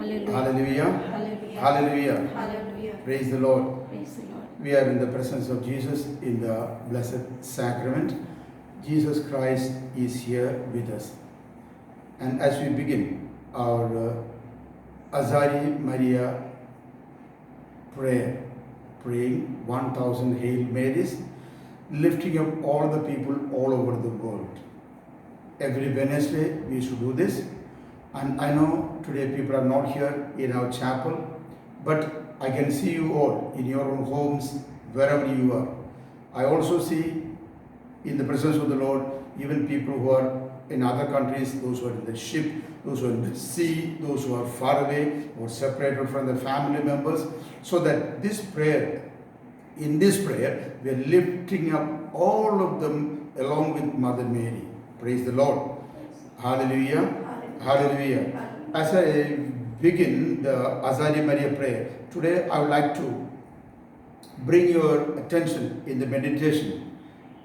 Hallelujah. Hallelujah. Hallelujah. Hallelujah. Praise the Lord. Praise the Lord. We are in the presence of Jesus in the Blessed Sacrament. Jesus Christ is here with us. And as we begin our Azari Maria prayer, praying 1000 Hail Marys, lifting up all the people all over the world. Every Wednesday we should do this. And I know today people are not here in our chapel, but I can see you all in your own homes, wherever you are. I also see in the presence of the Lord, even people who are in other countries, those who are in the ship, those who are in the sea, those who are far away or separated from the family members, so that in this prayer, we are lifting up all of them along with Mother Mary. Praise the Lord. Hallelujah. Hallelujah. As I begin the Azari Maria prayer, today I would like to bring your attention in the meditation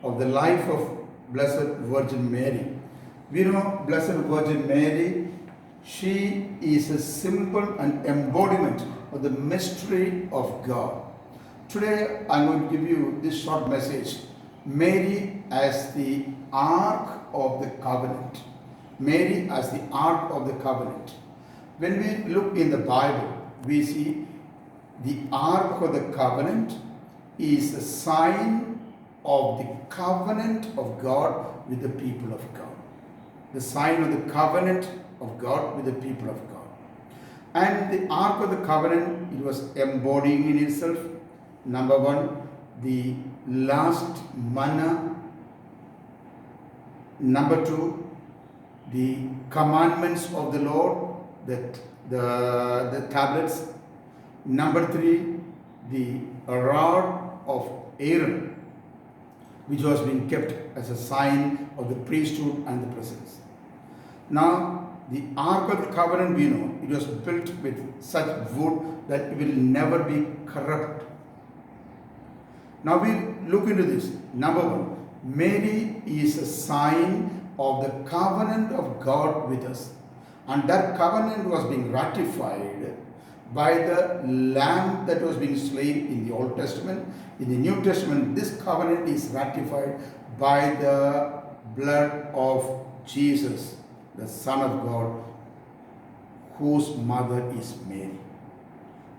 of the life of Blessed Virgin Mary. We know Blessed Virgin Mary, she is a symbol and embodiment of the mystery of God. Today I'm going to give you this short message, Mary as the Ark of the Covenant. Mary as the Ark of the Covenant. When we look in the Bible, we see the Ark of the Covenant is a sign of the covenant of God with the people of God. The sign of the covenant of God with the people of God. And the Ark of the Covenant, it was embodying in itself, number one, the last manna. Number two, the commandments of the Lord, the tablets. Number three, the rod of Aaron, which was being kept as a sign of the priesthood and the presence. Now, the Ark of the Covenant, we know, it was built with such wood that it will never be corrupt. Now we look into this. Number one, Mary is a sign of the covenant of God with us. And that covenant was being ratified by the lamb that was being slain in the Old Testament. In the New Testament, this covenant is ratified by the blood of Jesus, the Son of God, whose mother is Mary.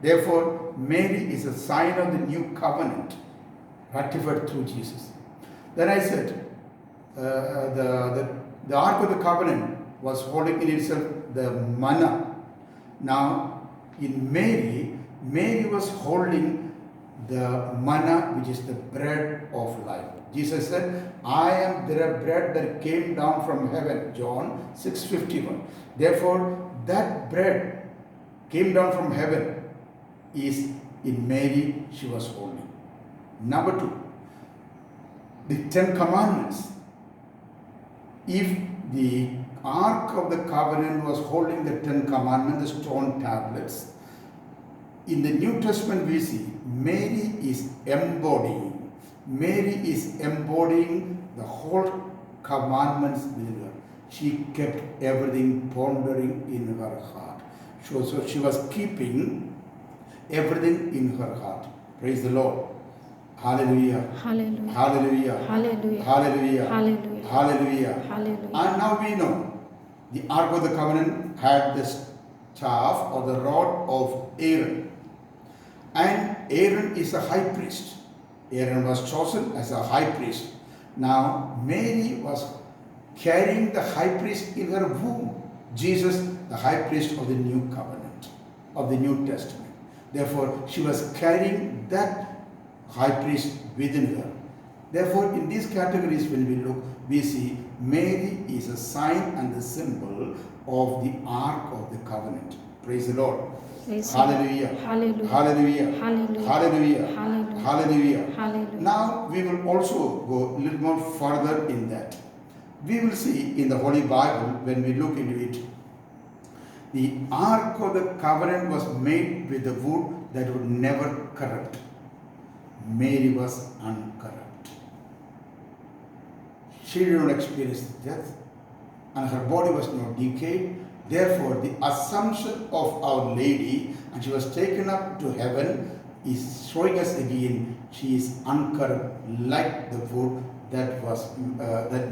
Therefore, Mary is a sign of the new covenant ratified through Jesus. Then I said, the Ark of the Covenant was holding in itself the manna. Now, in Mary, Mary was holding the manna, which is the bread of life. Jesus said, I am the bread that came down from heaven, John 6:51. Therefore, that bread came down from heaven is in Mary, she was holding. Number two, the 10 Commandments. If the Ark of the Covenant was holding the 10 Commandments, the stone tablets, in the New Testament we see Mary is embodying the whole commandments within her. She kept everything pondering in her heart. So she was keeping everything in her heart. Praise the Lord. Hallelujah. Hallelujah. Hallelujah. Hallelujah. Hallelujah. Hallelujah. Hallelujah. Hallelujah. And now we know the Ark of the Covenant had the staff or the rod of Aaron. And Aaron is a high priest. Aaron was chosen as a high priest. Now Mary was carrying the high priest in her womb. Jesus, the high priest of the new covenant, of the New Testament. Therefore, she was carrying that high priest within her. Therefore, in these categories, when we look, we see Mary is a sign and the symbol of the Ark of the Covenant. Praise the Lord. Praise Hallelujah. Hallelujah. Hallelujah. Hallelujah. Hallelujah. Hallelujah. Hallelujah. Hallelujah. Now, we will also go a little more further in that. We will see in the Holy Bible, when we look into it, the Ark of the Covenant was made with the wood that would never corrupt. Mary was uncorrupt. She did not experience death, and her body was not decayed, Therefore, the assumption of Our Lady, and she was taken up to heaven, is showing us again she is uncorrupt, like the wood that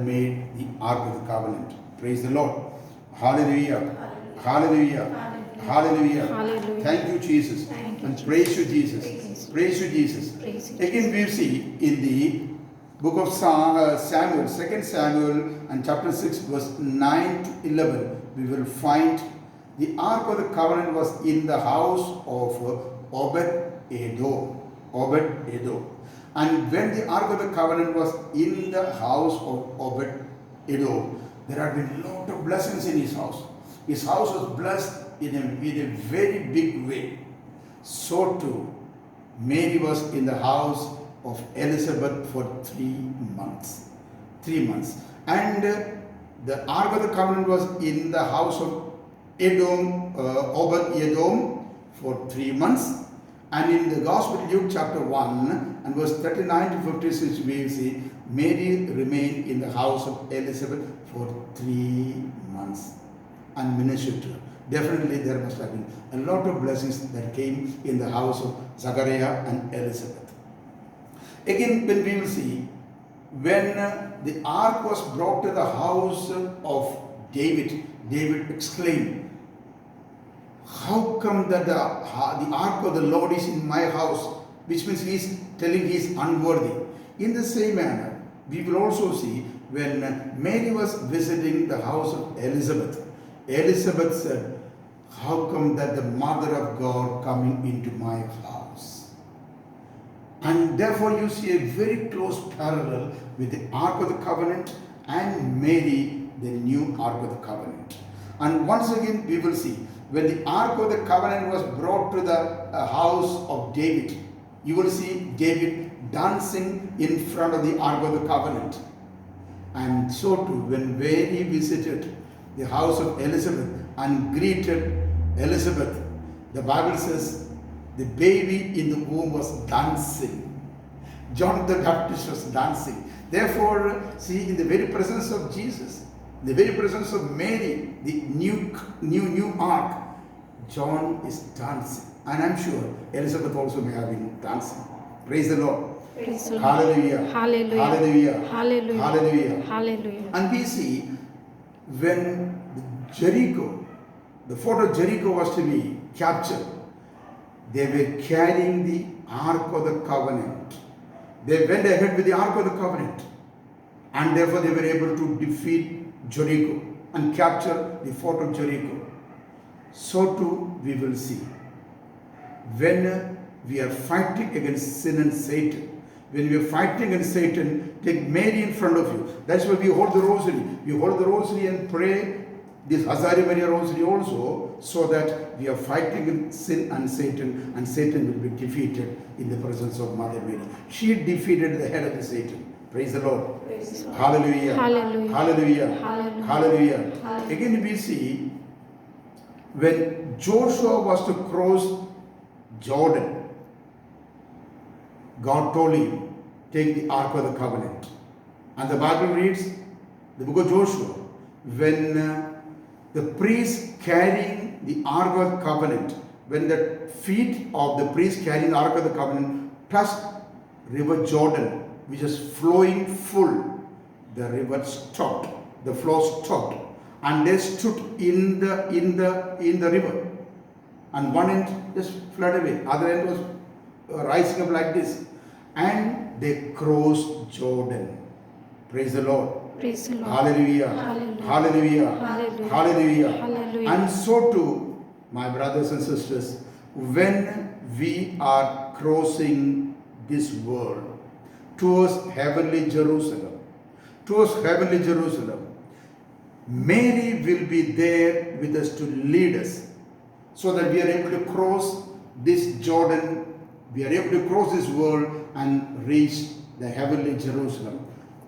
made the Ark of the Covenant. Praise the Lord. Hallelujah. Hallelujah. Hallelujah. Hallelujah. Thank you, Jesus. Thank you, and Jesus. praise you, Jesus. Praise you, Jesus. Praise you, Again, we see in the book of Samuel, 2 Samuel, and chapter 6, verse 9 to 11, we will find the Ark of the Covenant was in the house of Obed-Edom. Obed-Edom. And when the Ark of the Covenant was in the house of Obed-Edom, there had been a lot of blessings in his house. His house was blessed in a very big way. So too, Mary was in the house of Elizabeth for 3 months. 3 months. And the Ark of the Covenant was in the house of Obed-Edom for 3 months. And in the Gospel of Luke chapter 1 and verse 39 to 56, we see Mary remained in the house of Elizabeth for 3 months and ministered to her. Definitely there must have been a lot of blessings that came in the house of Zachariah and Elizabeth. Again, when we will see, when the ark was brought to the house of David, David exclaimed, how come that the ark of the Lord is in my house? Which means he is telling he is unworthy. In the same manner, we will also see when Mary was visiting the house of Elizabeth, Elizabeth said, how come that the mother of God coming into my house? And therefore you see a very close parallel with the Ark of the Covenant and Mary, the new Ark of the Covenant. And once again we will see, when the Ark of the Covenant was brought to the house of David, you will see David dancing in front of the Ark of the Covenant. And so too, when Mary visited the house of Elizabeth and greeted Elizabeth, the Bible says the baby in the womb was dancing. John the Baptist was dancing. Therefore, see, in the very presence of Jesus, the very presence of Mary, the new ark, John is dancing. And I'm sure Elizabeth also may have been dancing. Praise the Lord. Praise the Lord. Hallelujah. Hallelujah. Hallelujah. Hallelujah. Hallelujah. Hallelujah. And we see when Jericho, the fort of Jericho was to be captured, they were carrying the Ark of the Covenant. They went ahead with the Ark of the Covenant, and therefore they were able to defeat Jericho and capture the fort of Jericho. So too we will see, when we are fighting against sin and Satan, when we are fighting against Satan, take Mary in front of you. That's why we hold the rosary. We hold the rosary and pray this Hazari Maria rosary also, so that we are fighting against sin and Satan will be defeated in the presence of Mother Mary. She defeated the head of the Satan. Praise the Lord. Praise the Lord. Hallelujah. Hallelujah. Hallelujah. Hallelujah. Hallelujah. Hallelujah. Again we see, when Joshua was to cross Jordan, God told him, take the Ark of the Covenant. And the Bible reads, the book of Joshua, when the priest carrying the Ark of the Covenant, when the feet of the priest carrying the Ark of the Covenant touched river Jordan, which is flowing full, the river stopped, the flow stopped, and they stood in the river. And one end just flooded away, other end was rising up like this, and they crossed Jordan. Praise the Lord. Praise the Lord. Hallelujah. Hallelujah. Hallelujah. Hallelujah. Hallelujah. Hallelujah. And so too, my brothers and sisters, when we are crossing this world towards heavenly Jerusalem, Mary will be there with us to lead us, so that we are able to cross this Jordan, we are able to cross this world and reach the heavenly Jerusalem.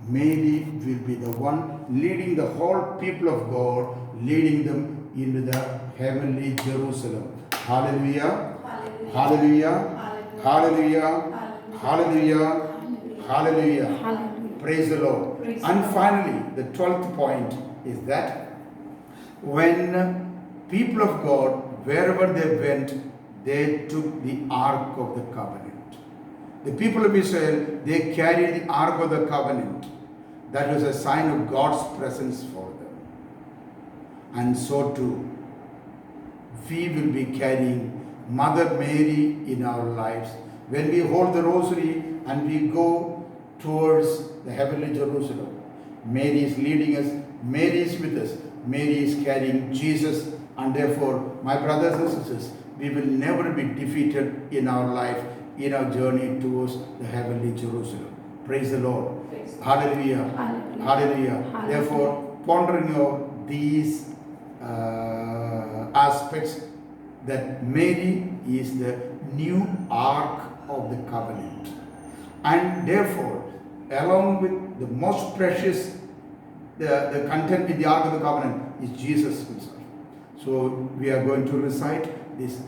Mary will be the one leading the whole people of God, leading them into the heavenly Jerusalem. Hallelujah. Hallelujah. Hallelujah. Hallelujah. Hallelujah. Hallelujah. Praise the Lord. Praise And finally, the 12th point is that when people of God, wherever they went, they took the Ark of the Covenant. The people of Israel, they carried the Ark of the Covenant. That was a sign of God's presence for them. And so too, we will be carrying Mother Mary in our lives. When we hold the rosary and we go towards the heavenly Jerusalem, Mary is leading us, Mary is with us, Mary is carrying Jesus, and therefore, my brothers and sisters, we will never be defeated in our life, in our journey towards the heavenly Jerusalem. Praise the Lord. Praise the Hallelujah. Hallelujah. Hallelujah. Hallelujah. Therefore, pondering over these aspects, that Mary is the new Ark of the Covenant. And therefore, along with the most precious, the content in the Ark of the Covenant is Jesus himself. So we are going to recite this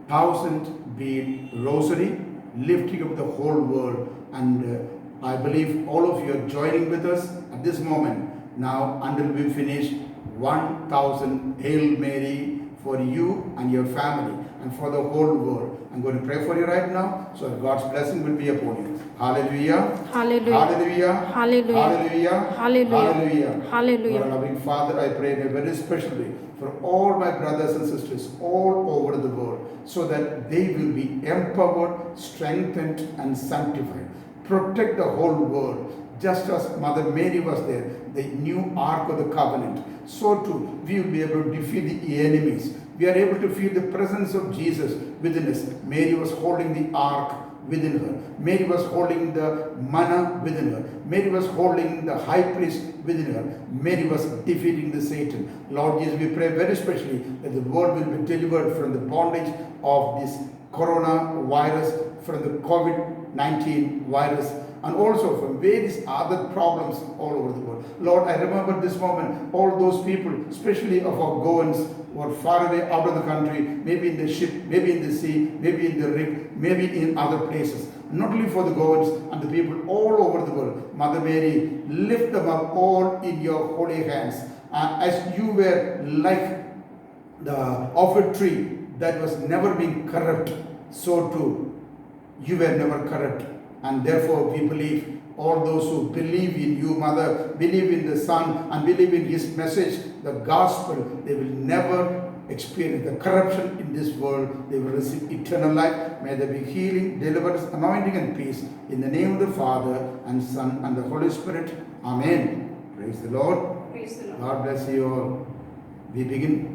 1,000-bead rosary, lifting up the whole world. And I believe all of you are joining with us at this moment. Now, until we finish, 1,000 Hail Mary for you and your family and for the whole world. I'm going to pray for you right now, so God's blessing will be upon you. Hallelujah. Hallelujah. Hallelujah. Hallelujah. Hallelujah. Hallelujah. Hallelujah. Hallelujah. Lord, loving Father, I pray in a very special way for all my brothers and sisters all over the world, so that they will be empowered, strengthened, and sanctified. Protect the whole world. Just as Mother Mary was there, the new Ark of the Covenant, so too we will be able to defeat the enemies. We are able to feel the presence of Jesus within us. Mary was holding the Ark within her. Mary was holding the manna within her. Mary was holding the high priest within her. Mary was defeating the Satan. Lord Jesus, we pray very specially that the world will be delivered from the bondage of this coronavirus, from the COVID-19 virus, and also from various other problems all over the world. Lord, I remember this moment, all those people, especially of our Goans, who are far away out of the country, maybe in the ship, maybe in the sea, maybe in the rig, maybe in other places. Not only for the Goans and the people all over the world. Mother Mary, lift them up all in your holy hands. As you were like the offered tree that was never being corrupt, so too you were never corrupt. And therefore we believe all those who believe in you, Mother, believe in the Son, and believe in his message, the gospel, they will never experience the corruption in this world. They will receive eternal life. May there be healing, deliverance, anointing, and peace. In the name of the Father and Son and the Holy Spirit. Amen. Praise the Lord. Praise the Lord. God bless you all. We begin